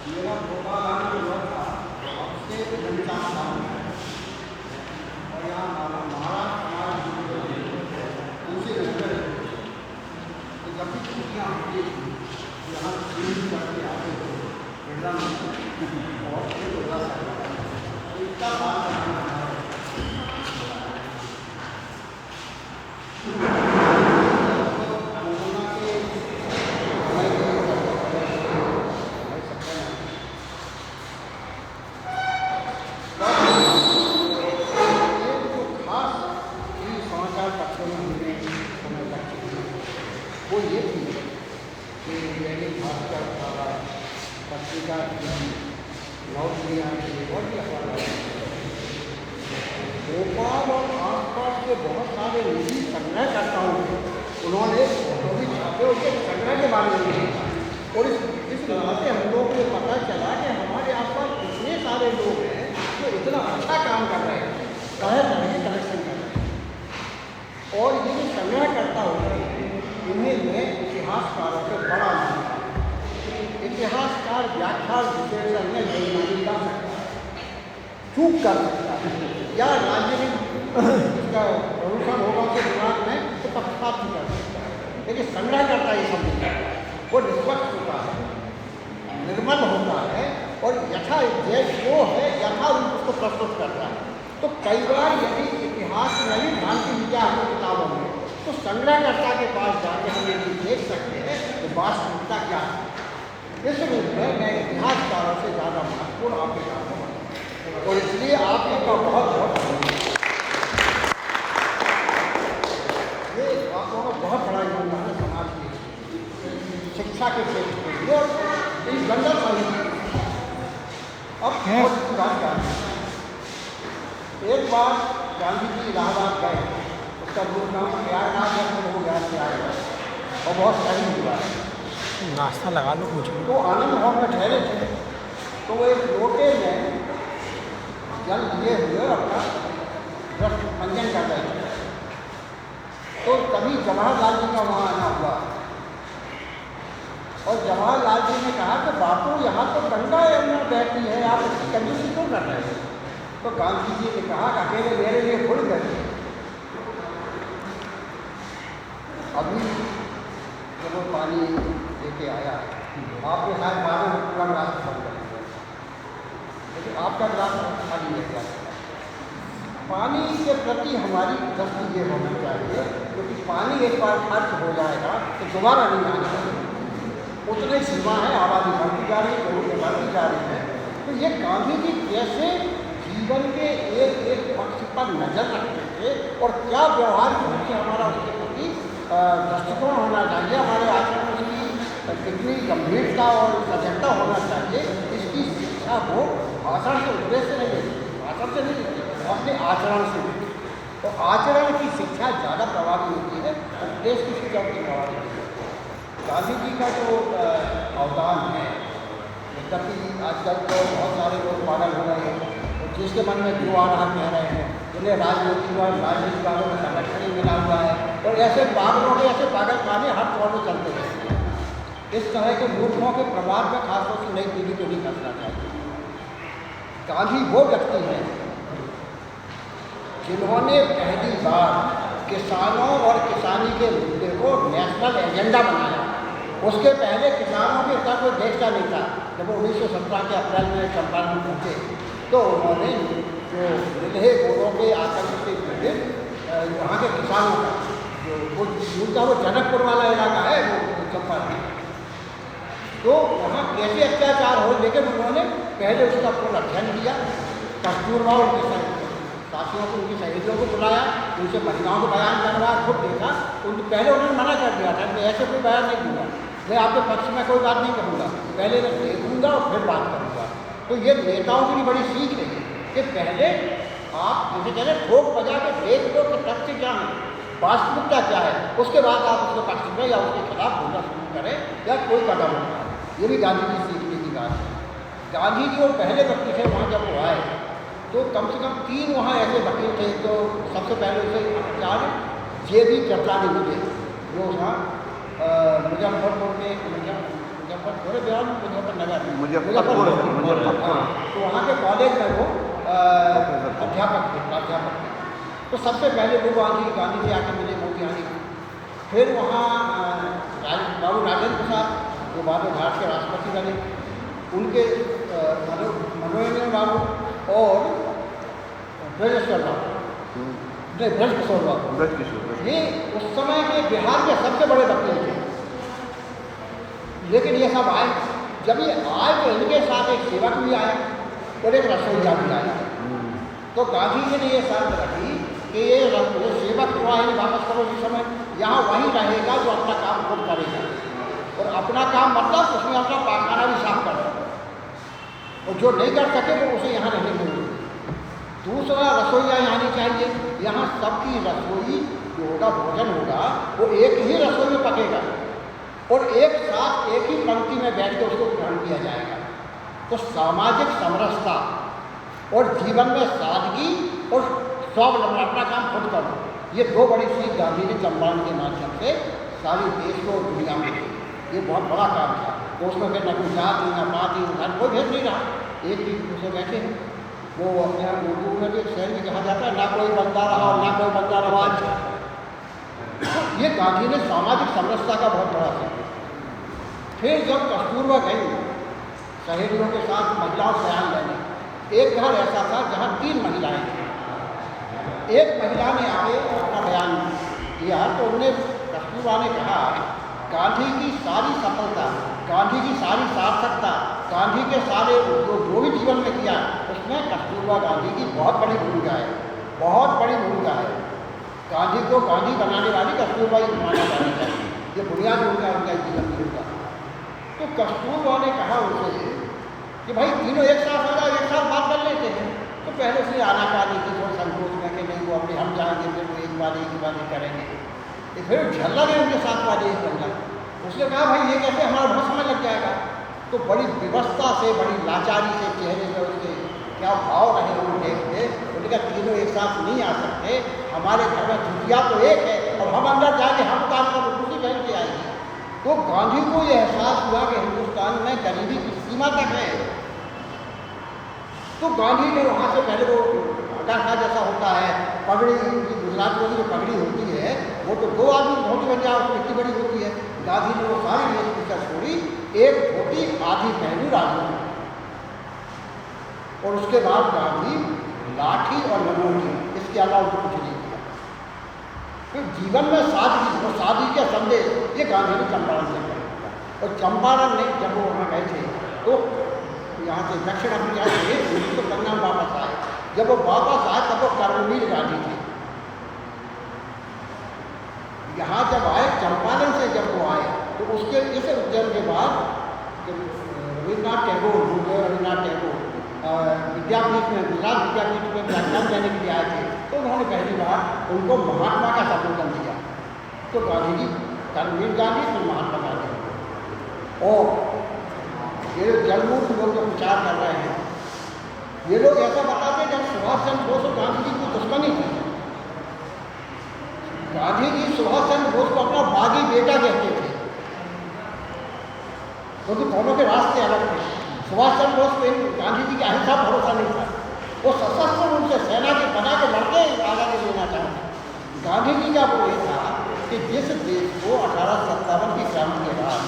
मेरा प्रोग्राम हुआ था हफ्ते घंटा काम है और यहाँ हमारा समाज दूसरे नंबर तो जब भी छुट्टियाँ होती थी यहाँ स्कूल करके आते थे और फिर इतना बात करना वो ये थी कि दैनिक भास्कर था, पत्रिका थी, नौकरियाँ थी, और भी अखबार भोपाल और आसपास के बहुत सारे निजी संग्रहकर्ताओं थे। उन्होंने फोटो भी छापे उसके संग्रह के बारे में लिखा और इस वजह से हम लोगों को पता चला कि हमारे आसपास इतने सारे लोग हैं जो इतना अच्छा काम कर रहे हैं, तरह तरह के कलेक्शन कर रहे हैं। और ये जो संग्रहकर्ता होते हैं इन्हें मैं इतिहासकारों से बड़ा मानता हूँ। इतिहासकार व्याख्या विश्लेषण में बेईमानी कर सकता है, चूक कर सकता है, या राजनीतिक इसका प्रदूषण होगा उसके दिमाग में तो पक्षपात भी कर सकता है। लेकिन संग्रहकर्ता ये सब नहीं करता है, वो निष्पक्ष होता है, निर्मल होता है और यथा जो है यथारूप उसको प्रस्तुत करता है। तो कई बार यदि इतिहास नहीं भ्रांति मिल जाए हमें किताबों में तो संग्रहकर्ता के पास जाके हम ये देख सकते हैं कि वास्तविकता क्या है। इस रूप में मैं इतिहासकारों से ज़्यादा महत्वपूर्ण आपके सामने हूँ और इसलिए आप सबका बहुत बहुत धन्यवाद। ये आप लोगों का बहुत बड़ा योगदान है समाज की शिक्षा के क्षेत्र में और इस गंगा साहित्य अब बात कर एक बार गांधी जी इलाहाबाद गए, उसका दूर नाम प्रयागराज हो गया प्रयागराज और बहुत सही हुआ है। नाश्ता लगा लो कुछ। तो आनंद भवन में ठहरे थे तो वो एक लोटे में जल लिए हुए अपना रस भंजन कर रहे थे। तो तभी जवाहरलाल जी का वहाँ आना हुआ और जवाहरलाल जी ने कहा कि बापू यहाँ तो गंगा यमुना बहती है, आप इसकी कंजूसी क्यों कर रहे हैं। तो गांधी जी ने कहा कि अकेले मेरे लिए भूल गए, अभी जब वो पानी लेके आया आपके साथ 12 में पूरा गिलास खत्म कर दिया, लेकिन आपका गिलास खाली नहीं गया। पानी के प्रति हमारी दृष्टि ये होनी चाहिए क्योंकि पानी एक बार खर्च हो जाएगा तो दोबारा नहीं आना चाहिए। उतनी सीमा है, आबादी बढ़ती जा रही है, जरूरतें बढ़ती जा रही है। तो ये गांधी जी कैसे जीवन के एक एक पक्ष पर नजर रखते थे और क्या व्यवहार से हमारा उसके प्रति दृष्टिकोण होना चाहिए, हमारे आचरण की कितनी गंभीरता और सजगता होना चाहिए, इसकी शिक्षा को भाषण से उपदेश से नहीं लेती, भाषण से नहीं लेती, अपने आचरण से लेती। तो आचरण की शिक्षा ज़्यादा प्रभावी होती है, उपदेश की शिक्षा उतनी प्रभावी होती है। गांधी जी का जो अवदान है, यद्यपि आजकल तो बहुत सारे लोग पागल हो रहे हैं और जिसके मन में जो आ रहा कह रहे हैं, जिन्हें राजनीति वालों में संरक्षण ही मिला हुआ है और ऐसे पागलों के ऐसे पागलखाने हर तौर पर चलते हैं। इस तरह के मूर्खों के प्रभाव में खासतौर से नई पीढ़ी को नहीं फंसना चाहिए। गांधी वो व्यक्ति हैं जिन्होंने पहली बार किसानों और किसानी के मुद्दे को नेशनल एजेंडा बनाया। उसके पहले किसानों के इतना कोई देखता नहीं था। जब 1917 के अप्रैल में चंपारण पहुँचे तो उन्होंने जो मिले गोरों के आतंक से पीड़ित वहाँ के किसानों का जो उनका वो जनकपुर वाला इलाका है वो चंपारण, तो वहाँ कैसे अत्याचार हो, लेकिन उन्होंने पहले उसका पूर्ण अध्ययन किया। कस्तूरबा उनके साथियों को, उनकी सहेलियों को बुलाया, उनसे महिलाओं को बयान करवाया, खुद देखा। उनके पहले उन्होंने मना कर दिया था कि ऐसे कोई बयान नहीं दूंगा, मैं आपके पक्ष में कोई बात नहीं करूँगा, पहले मैं देखूँगा और फिर बात करूँगा। तो ये नेताओं की बड़ी सीख रही कि पहले आप जैसे कह रहे ठोक बजा के देख लो कि तथ्य क्या है, वास्तविकता क्या है, उसके बाद आप उसके पक्ष में या उसके खिलाफ बोलना शुरू करें या कोई कदम उठाएं। ये भी गांधी जी सीखने की बात है। गांधी जी वो पहले वक्त थे, वहाँ जब वो आए तो कम से कम 3 वहाँ ऐसे वकील थे। तो सबसे पहले उसे आचार्य जे बी कृपलानी मिले, जो वहाँ मुजफ्फरपुर के मुजफ्फरपुर बिहार में मुजफ्फरनगर, मुजफ्फरपुर। हाँ, तो वहाँ के कॉलेज में वो अध्यापक थे, प्राध्यापक थे। तो सबसे पहले वो गांधी से आके मिले मोतिहारी। फिर वहाँ बाबू राजेंद्र प्रसाद, जो बाद में भारत के राष्ट्रपति बने, उनके मनोरंजन बाबू और ब्रजकिशोर बाबू, ब्रजकिशोर बाबू, ये उस समय के बिहार के सबसे बड़े वकील थे। लेकिन ये सब आए, जब ये आए तो इनके साथ एक सेवक भी आया और एक रसोईया भी आया। तो गांधी जी ने ये शर्त रखी कि ये सेवक जो आए वापस करो, इस समय यहाँ वही रहेगा जो अपना काम खुद करेगा, और अपना काम मतलब उसमें अपना पाखाना भी साफ कर सके, और जो नहीं कर सके वो उसे यहाँ रहने देंगे। दूसरा, रसोईया यहाँ नहीं चाहिए, यहाँ सबकी रसोई जो होगा, भोजन होगा, वो एक ही रसोई में पकेगा और एक साथ एक ही पंक्ति में बैठ के उसको ग्रहण किया जाएगा। तो सामाजिक समरसता और जीवन में सादगी और स्वावलंबन, अपना काम खुद करो, ये दो बड़ी सीख गांधी ने चंपारण के माध्यम से सारी देश को और दुनिया में दी। ये बहुत बड़ा काम था। तो उसमें फिर न कोई जाति, न पाति, न कोई भेद नहीं रहा, एक ही दूसरे बैठे हैं। वो अपने यहाँ उर्दू में भी एक शहर में कहा जाता है, ना कोई बंदा रहा और ना कोई बंदा रवाज। ये गांधी ने सामाजिक समरसता का बहुत बड़ा सीख। फिर जब कस्तूरबा गई सहेलियों के साथ महिलाओं से बयान लेने, एक घर ऐसा था जहाँ 3 महिलाएं थी। एक महिला ने आके अपना बयान दिया तो उन्होंने, कस्तूरबा ने कहा, गांधी की सारी सफलता, गांधी की सारी सार्थकता, गांधी के सारे जो भी जीवन में किया, उसमें कस्तूरबा गांधी की बहुत बड़ी भूमिका है, बहुत बड़ी भूमिका है। गांधी को गांधी बनाने वाली कस्तूरबा ही माना जाना चाहिए, ये बुनियादी उनका जीवन की होगा। तो कस्तूरबा ने कहा उनसे कि भाई तीनों एक साथ आ जाओ, एक साथ बात कर लेते हैं। तो पहले उसने आनाकानी की, थोड़ा संकोच में कि नहीं वो अपने हम जाएंगे, फिर वो एक बार ही करेंगे। फिर झल्ला गए उनके साथ वाले एक बंदा, उसने कहा भाई ये कैसे, हमारा बहुत समय लग जाएगा। तो बड़ी विवशता से, बड़ी लाचारी से चेहरे में उसके क्या भाव रहे वो देखते। उन्होंने कहा तीनों एक साथ नहीं आ सकते, हमारे घर में धुतिया तो एक है और हम अंदर जाके हम काम कर दूसरी पहन के आएंगे। तो गांधी को ये एहसास हुआ कि हिंदुस्तान में गरीबी की सीमा तक है। तो गांधी ने वहाँ से पहले वो अगाखा जैसा होता है, पगड़ी, गुजरात में जो पगड़ी होती है वो तो 2 आदमी धोती बन जाए, उसमें इतनी बड़ी होती है। गांधी ने वो सारी वेशभूषा छोड़ी, एक धोती आधी पहनी राजू, और उसके बाद गांधी लाठी और लंगोटी, इसके अलावा कुछ नहीं किया। फिर जीवन में सादगी और सादगी का संदेश ये गांधी ने चंपारण से किया। और चंपारण ने जब वो वहाँ गए थे तो यहाँ से दक्षिण अफ्रीका से 1915 में वापस आए। जब वो वापस आए तब वो कर्मवीर गांधी थे। यहाँ जब आए, चंपारण से जब वो आए तो उसके इस उद्यम के बाद रविन्द्रनाथ टैगोर, गुरुदेव रविन्द्रनाथ टैगोर विद्यापीठ में, गुजरात विद्यापीठ में व्याख्यान देने के लिए आए थे। तो उन्होंने पहली बार उनको महात्मा का संबोधन दिया। तो गांधी जी, कर्मवीर गांधी, फिर महात्मा गांधी। और ये जलमूर्ति लोग जो प्रचार कर रहे हैं, ये लोग ऐसा बताते हैं जब सुभाष चंद्र बोस और गांधी जी की दुश्मनी थी। गांधी जी सुभाष चंद्र बोस को अपना बागी बेटा कहते थे, क्योंकि दोनों के रास्ते अलग थे। सुभाष चंद्र बोस को गांधी जी की अहिंसा भरोसा नहीं था, वो सशस्त्र रूप से सेना के बना के लड़के आज़ादी लेना चाहते। गांधी जी का वो ये था कि जिस देश को 1857 की क्रांति के बाद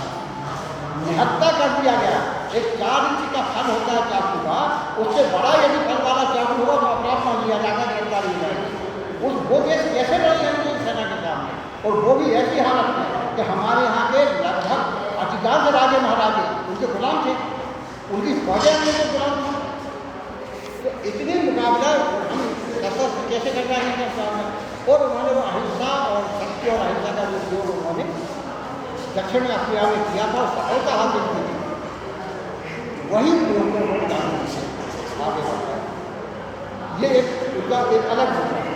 निहत्ता कर दिया गया, एक 4 इंच का फल होता है चाकू का, उससे बड़ा यदि फल वाला चाकू होगा तो अपने आप मान लिया जाएगा, गिरफ्तार हो जाएगी। वो देश कैसे लड़ जाएंगे सेना के सामने, और वो भी ऐसी हालत में कि हमारे यहाँ के लगभग अधिकांश राजे महाराजे उनके गुलाम थे, उनकी फौजें उनके गुलाम थे। तो इतने मुकाबला हम सशस्त्र कैसे कर रहे हैं सामने। और उन्होंने वो अहिंसा और सत्य और अहिंसा का जो उपयोग उन्होंने दक्षिण अफ्रीका में किया था और सफलता हासिल की थी, वही उन्होंने आगे बढ़ा। ये एक उनका एक अलग मुद्दा है।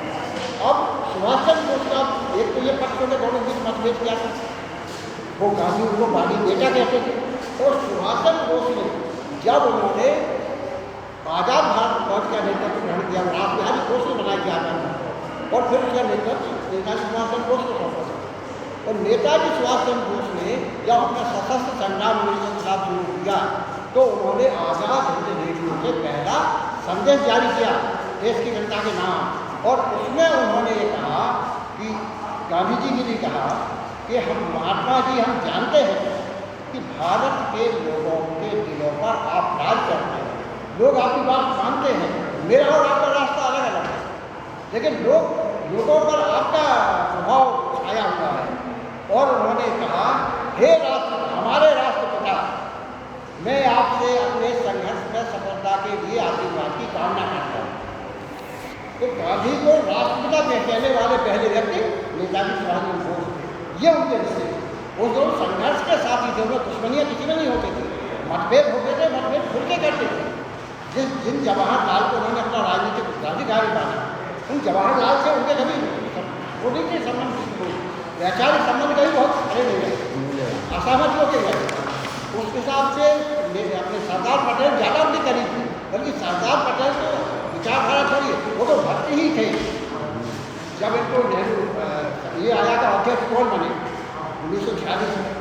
अब सुभाष चंद्र बोस का एक तो ये पक्ष में दोनों बीच मतभेद क्या था, वो गांधी उनको बागी बेटा कहते थे। और सुभाष चंद्र बोस ने जब उन्होंने आज़ाद भारत फौज का नेतृत्व ग्रहण किया, रास बिहारी बोस ने बनाई थी आज़ाद, और फिर उसका नेतृत्व नेताजी सुभाष चंद्र बोस को सौंपा। और नेताजी सुभाष चंद्र बोस ने जब अपना सशस्त्र संग्राम 19 साथ शुरू किया तो उन्होंने आज़ाद हिंद रेडियो से पहला संदेश जारी किया देश की जनता के नाम। और उसमें उन्होंने ये कहा कि गांधी जी ने भी कहा कि हम महात्मा जी हम जानते हैं कि भारत के लोगों के दिलों पर आप राज करते हैं, लोग आपकी बात मानते हैं, मेरा और आपका रास्ता अलग अलग है, लेकिन लोगों पर आपका प्रभाव छाया हुआ है। और उन्होंने कहा, हे राष्ट्र, हमारे राष्ट्रपिता, मैं आपसे अपने संघर्ष में सफलता के लिए आशीर्वाद की कामना करता हूँ। तो गांधी को राष्ट्रपिता कहने वाले पहले व्यक्ति नेताजी सुभाष चंद्र बोस थे। ये उनके रिश्ते थे। वो दोनों संघर्ष के साथ ही थे, उनमें दुश्मनियाँ किसी में नहीं होती थी, मतभेद होते थे, मतभेद खुल के करते थे। जिन जवाहरलाल को उन्होंने अपना राजनीतिक उत्तराधिकारी माना, उन जवाहरलाल से उनके कभी वो नहीं थे संबंध, वैचारिक संबंध कभी बहुत खड़े नहीं रहे, असहमत होते गए। उस हिसाब से अपने सरदार पटेल ज़्यादा उनके करीब थे, बल्कि सरदार पटेल तो विचारधारा छोड़िए, वो तो भक्त ही थे। जब इनको नेहरू ये आया था अध्यक्ष कौन बने 1946 में,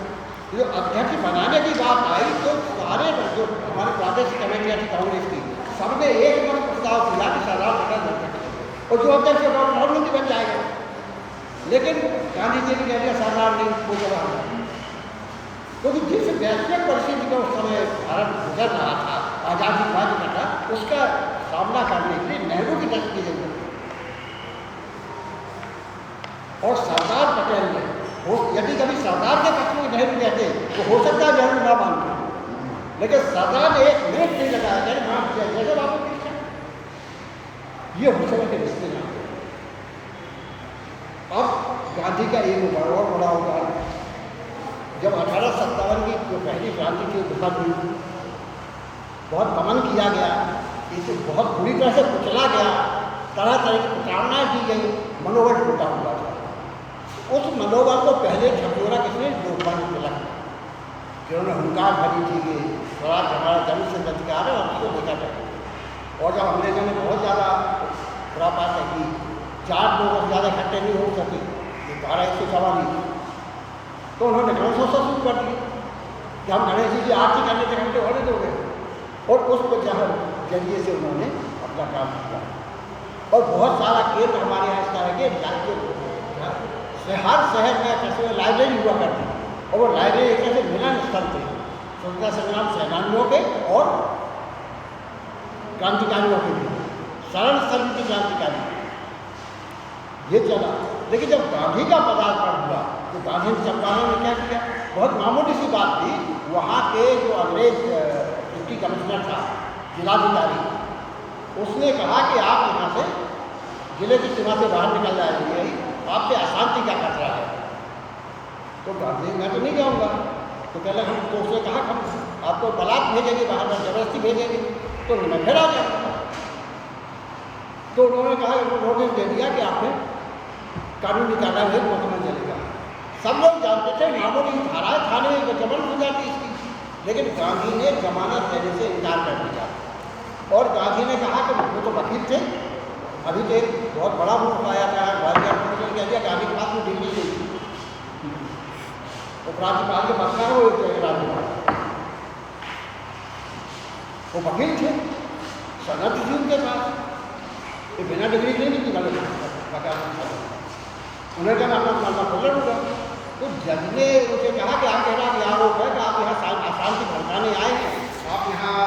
जो अध्यक्ष बनाने की बात आई तो सारे जो हमारे प्रादेशिक कमेटियाँ थी कांग्रेस की, सबने एक मत प्रस्ताव किया कि सरदार पटेल अध्यक्ष और जो अध्यक्ष डॉक्टर राहुल गांधी बन जाएगा। लेकिन गांधी जी ने कह दिया सरदार नहीं, कोई जवाब नहीं, क्योंकि जिस वैश्विक परिस्थिति का उस समय भारत गुजर रहा था, आज़ादी के बाद का था, उसका सामना करने के लिए नेहरू की दस्त की जरूरत थी। और सरदार पटेल ने यदि कभी सरदार के पक्ष में नेहरू कहते तो हो सकता है नेहरू ना मानते, लेकिन सरदार ने एक मिनट नहीं लगाया, जैसे बाबू कृष्ण, ये हुसैन के रिश्ते ना। अब गांधी का एक और बड़ा उदाहरण, जब 1857 की जो पहली क्रांति की उपलब्ध हुई, बहुत दमन किया गया, इसे बहुत बुरी तरह से कुचला गया, तरह तरह की प्रताड़नाएँ दी गई, मनोबल टूटा हुआ था। उस मनोबल को पहले झकझोरा किसने, लोकमान्य तिलक, जिन्होंने हुंकार भरी थी कि स्वराज हमारा जन्म से अधिकार है और उसको देखा जाए। और जब अंग्रेजों ने बहुत ज़्यादा खुरापात की, 4 लोगों से ज़्यादा इकट्ठे नहीं हो सके, ये धारा 144, तो उन्होंने गणेशोत्सव शुरू कर दिया कि हम गणेश जी की आरती करने के घंटे होने दोगे, और उस पर जरिए से उन्होंने अपना काम किया। और बहुत सारा केंद्र हमारे यहाँ इस तरह के हर शहर में कैसे लाइब्रेरी हुआ करती थी, और वो लाइब्रेरी एक तरह से मिलन स्थल थे स्वतंत्रता संग्राम सेनानियों के और क्रांतिकारियों के लिए, शरण स्थल की क्रांतिकारी ये चला। लेकिन जब गांधी का पदार्पण हुआ तो गांधी ने चंपारण में क्या किया, बहुत मामूली सी बात थी, वहाँ के जो अंग्रेज डिप्टी कमिश्नर था, जिलाधिकारी, उसने कहा कि आप यहाँ से जिले की सीमा से बाहर निकल जाएंगे, आपसे अशांति का खतरा है। तो गांधी मैं तो नहीं जाऊँगा, तो कहला हम तो उसने कहा हम आपको बलात् भेजेंगे बाहर, जबरदस्ती भेजेंगे, तो मैं फिर आ जाऊँगा। तो उन्होंने कहा, नोटिस दे दिया कि आपने कानूनी कार्रवाई मुकम्मल चलेगा। सब लोग जानते थे मामूली धाराएँ थाने में जमानत हो जाती इसकी, लेकिन गांधी ने जमानत देने से इनकार कर दिया। और गांधी ने कहा कि वो तो वकील थे, अभी तो एक बहुत बड़ा मूर्ख आया था, कह दिया गांधी के पास में दिल्ली गई थी, तो राज्यपाल के पास में वो राज्यपाल, वो वकील थे, सनद थी उनके पास, ये बिना डिग्री नहीं थी, उन्होंने कहा अपना मामला खोल लूँगा। तो जज ने उनसे कहा कि आप कह रहा कि आरोप है कि आप यहाँ अशांति भड़काने आए हैं, आप यहाँ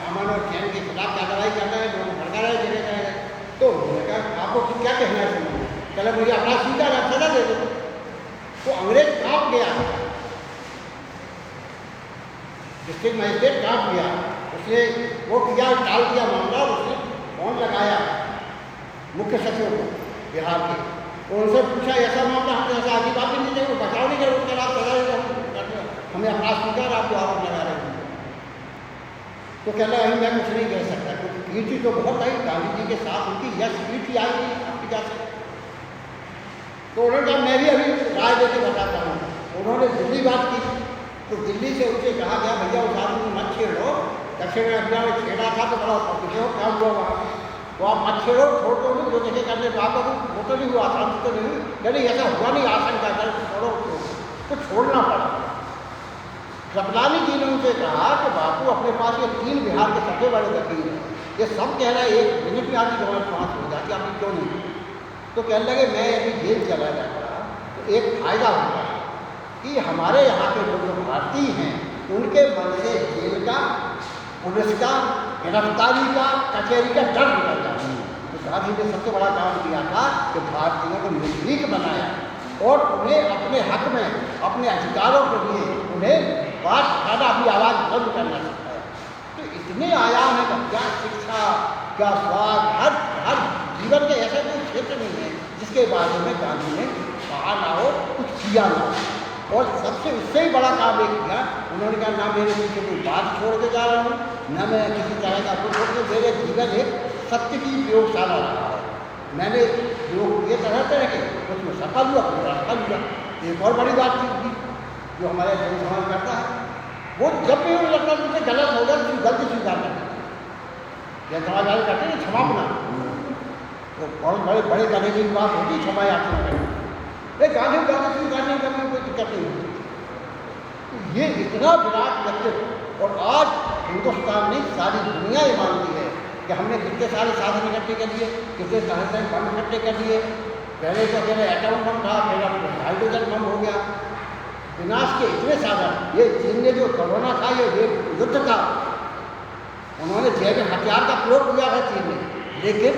अमन और चैन के खिलाफ कार्रवाई कर रहे हैं, लोग भड़का रहे जगह जगह। तो उन्होंने कहा आपको क्या कहना है सुनिए, चलो मुझे अपना सीधा सजा दे दो। तो अंग्रेज कांप गया, डिस्ट्रिक्ट मजिस्ट्रेट कांप गया, उसने वो किया, टाल दिया मामला, उसने फोन लगाया मुख्य सचिव को बिहार के, और उनसे पूछा ऐसा मामला हम ऐसा आगे बात नहीं चाहिए, बचाव नहीं जरूर कर, आप सजा हमें अपना स्वीकार आप जो आरोप लगा रहे हैं। तो कह रहा है मैं कुछ नहीं कह सकता, क्योंकि कीर्ति तो बहुत आई गांधी जी के साथ उनकी, यह कीर्ति आई आपकी जा सकती। तो उन्होंने कहा मैं भी अभी राय देके बताता हूँ। उन्होंने दिल्ली बात की, तो दिल्ली से उनसे कहा गया भैया उस आदमी मत छेड़ो, दक्षिण अफ्रीका में छेड़ा था तो बड़ा देखो क्या हुआ वहाँ, तो आप मत छेड़ो, छोड़ दो, जो देखे करने तो आप वो तो नहीं हुआ, शांति तो नहीं हुई, नहीं ऐसा हुआ नहीं, आशंका कर छोड़ो तो छोड़ना पड़ा। कृपलानी जी ने उनसे कहा कि बापू अपने पास ये 3 बिहार के सबसे बड़े वकील हैं, ये सब कह रहे हैं 1 मिनट में आपकी जमानत पास हो जाती, आपकी क्यों नहीं? तो कहने लगे मैं यदि जेल चला जाता तो एक फ़ायदा होता है कि हमारे यहाँ के लोग जो भारतीय हैं उनके मन से जेल का, पुलिस का, गिरफ्तारी का, कचहरी का डर निकल जाता है। तो गांधी ने सबसे बड़ा काम किया था कि भारतीयों को निर्भीक बनाया और उन्हें अपने हक में, अपने अधिकारों के लिए उन्हें बात उठाना, अपनी आवाज़ बुलंद करना सिखाया। तो इतने आयाम हैं कि क्या शिक्षा, क्या स्वास्थ्य, हर जीवन के ऐसा कोई क्षेत्र नहीं है जिसके बारे में गांधी ने कहा ना हो, कुछ किया ना हो। और सबसे उससे ही बड़ा काम एक किया, उन्होंने कहा ना मेरे पीछे कोई बात छोड़ के जा रहा हूँ, न मैं किसी तरह का कुछ छोड़ के, मेरे जीवन एक सत्य की प्रयोगशाला रहा है। मैंने प्रयोग ये तरह तरह के, उसमें सफल हुआ, पूरा सफल हुआ। एक और बड़ी बात थी जो हमारे जन समाज करता है, वो जब भी उन्हें लगता है मुझसे गलत हो गया तो गलती स्वीकार करते हैं। जन समाज वाले कहते हैं क्षमापना, तो बहुत बड़े बड़े करने की बात होती, क्षमा याचना करनी। एक गांधी गलती स्वीकार नहीं करने में कोई दिक्कत नहीं होती। तो ये इतना विराट व्यक्तित्व, और आज हिंदुस्तान में सारी दुनिया ये मानती है कि हमने कितने सारे साधन इकट्ठे कर लिए, कितने तरह से बम इकट्ठे कर लिए। पहले तो अकेले एटम बम था, फिर अब हाइड्रोजन बम हो गया। विनाश के इतने साधन, ये चीन ने जो कोरोना था ये युद्ध था, उन्होंने जैविक हथियार का प्रयोग किया था चीन ने। लेकिन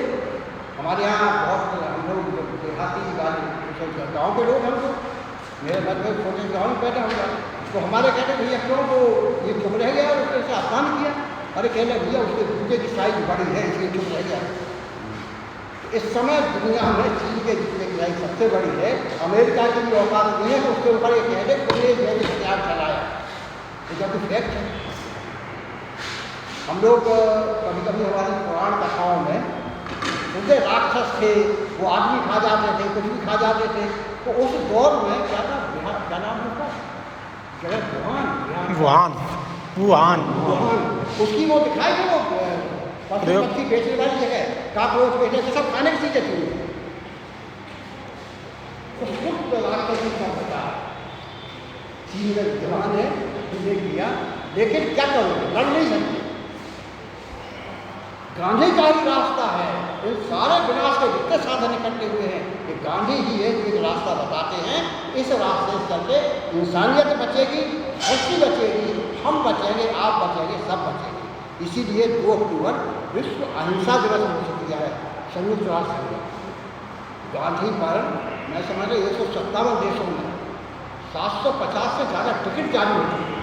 हमारे यहाँ बहुत हम लोग देहाती गाँव के लोग, हम लोग मेरे घर में छोटे गाँव में पैदा हुआ, तो हमारे कहते भैया क्यों वो ये चुप रह गया और उसने अपमान किया। अरे कहने भैया उसके जूते की साइज बड़ी है इसलिए चुप रह गया। इस समय दुनिया में चीन के जूते की साइज सबसे बड़ी है, अमेरिका की भी औकात नहीं है, तो उसके ऊपर ये कह दे कि जैविक हथियार चलाया, तो जब फैक्ट है। हम लोग कभी कभी हमारी पुराण कथाओं में उनके राक्षस थे, वो आदमी खा जाते थे, कुछ भी खा जाते थे। तो उस दौर में क्या था, क्या नाम होता जगह वुहान, उसकी वो दिखाई थी, वो पक्षी बेचने वाली जगह, काकरोच बेचने से सब खाने की चीजें थी। तो राक्षस का पता चीन में जवान है, किया, लेकिन क्या करोगे, लड़ नहीं सकते। गांधी का ही रास्ता है, इन सारे विनाश के जितने साधन इकट्ठे हुए हैं, ये गांधी ही है जो एक रास्ता बताते हैं। इस रास्ते से चलते इंसानियत बचेगी, धरती बचेगी, हम बचेंगे, आप बचेंगे, सब बचेंगे। इसीलिए 2 अक्टूबर विश्व अहिंसा दिवस घोषित किया है संयुक्त राष्ट्र संघ। गांधी पर मैं समझ रहा 157 देशों में 750 से ज़्यादा टिकट जारी हो चुके हैं।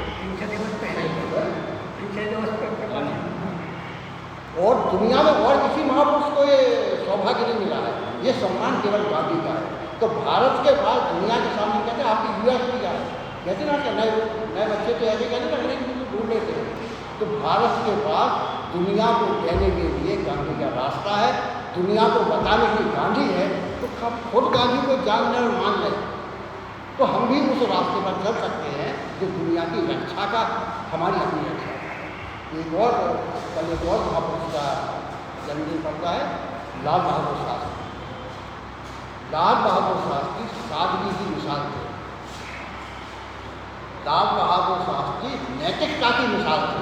और दुनिया में और किसी महापुरुष को ये सौभाग्य नहीं मिला है, ये सम्मान केवल गांधी का है। तो भारत के बाद दुनिया के सामने कहते हैं आपकी यूएस की जा कहते ना कि नए बच्चे तो ऐसे कहते ना अंग्रेजी में ढूंढ लेते हैं। तो भारत के पास दुनिया को कहने के लिए गांधी का रास्ता है, दुनिया को बताने के लिए गांधी है। तो हम खुद गांधी को जान लें और मान लें तो हम भी उस रास्ते पर चल सकते हैं जो दुनिया की रक्षा का, हमारी अपनी रक्षा। एक और कल एक और महापुरुष का जन्मदिन पड़ता है, लाल बहादुर शास्त्री। लाल बहादुर शास्त्री सादगी की मिसाल थे। लाल बहादुर शास्त्री नैतिकता की मिसाल थे।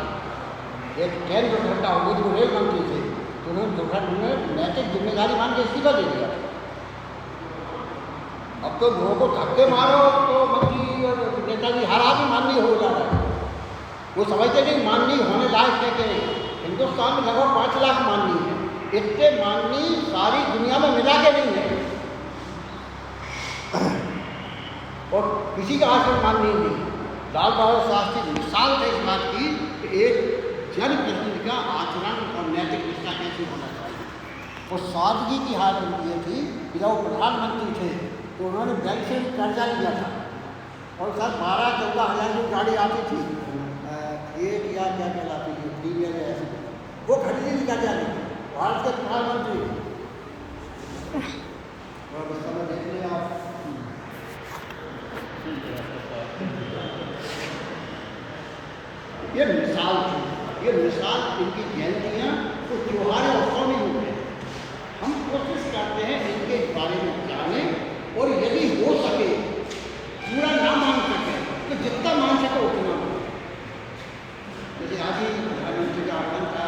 एक ट्रेन दुर्घटना हो गई, जो रेल मंत्री थे, तो उन्होंने दुर्घटना में नैतिक जिम्मेदारी मान के इस्तीफा दे दिया। अब तो लोगों को धक्के मारो तो मंत्री और नेताजी हर आदमी माननीय हो जा रहा है। वो समझते नहीं माननीय होने लायक है कि नहीं। हिंदुस्तान में लगभग 5 लाख माननीय है, इतने माननीय सारी दुनिया में मिला के नहीं है, और किसी का आश्रम माननीय नहीं। लाल बहादुर शास्त्री मिसाल थे इस बात की कि एक जनप्रतिनिधि का आचरण और नैतिक निष्ठा कैसे होना चाहिए। और सादगी की हालत ये थी कि जब वो प्रधानमंत्री थे तो उन्होंने बैंक से कर्जा लिया था, और सर 12-14 हज़ार की गाड़ी आती थी, एक या क्या कहलाती थी, 3 या ऐसी, वो खरीदी नहीं कर्जा ली। भारत के प्रधानमंत्री देख लें आप, ये मिसाल थी। ये मिसाल इनकी जयंतियाँ तो त्योहार उत्सव नहीं होते। हम कोशिश करते हैं इनके बारे में जानें, और यदि हो सके पूरा ना मान सके तो जितना मान सके उतना मान। जैसे आज ही प्रधानमंत्री का आह्वान था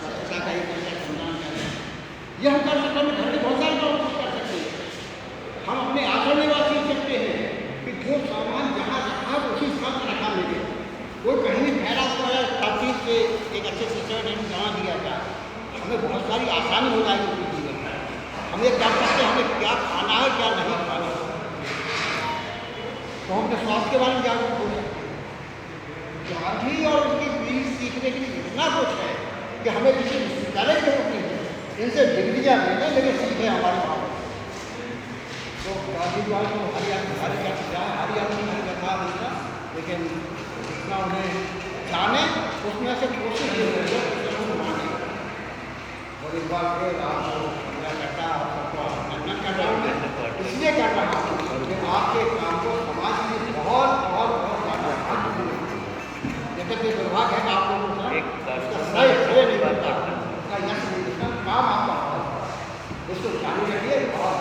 स्वच्छता का एक अच्छा सम्मान करें, ये हम कर सकते हैं। घर के बहुत सारे काम कर सकते हैं। हम अपने आंचल निवास सीख सकते हैं कि जो सामान जहाँ रखा उसी स्थान पर रखा मिले, कोई कहीं भी फैला हुआ है ताकि से एक अच्छे सिस्टम में जमा दिया जाए, हमें बहुत सारी आसानी हो जाएगी अपने जीवन में। हम ये कर सकते हैं हमें क्या खाना है क्या नहीं खाना है, तो हम अपने स्वास्थ्य के बारे में जागरूक हो सकते हैं। गांधी और उनकी पीढ़ी सीखने के लिए इतना कुछ है कि हमें किसी विश्वविद्यालय की जरूरत नहीं है, इनसे डिग्रियाँ लेने लेकिन सीखें हमारे वहाँ। तो गांधी जी को हरियाणा नहीं रखा दूसरा, लेकिन जितना उन्हें जाने उसमें से कोशिश ये हो रही माने। और इस बार फिर आपको मेरा करता और सबको अभिनंदन कर रहा हूँ, इसलिए कर रहा हूँ कि आपके काम को समाज में बहुत बहुत बहुत ज़्यादा महत्वपूर्ण है। जैसे कि दुर्भाग्य है कि आप लोगों का उसका श्रेय नहीं बनता, उसका यश नहीं, उसका काम आपका इसको चालू रखिए। बहुत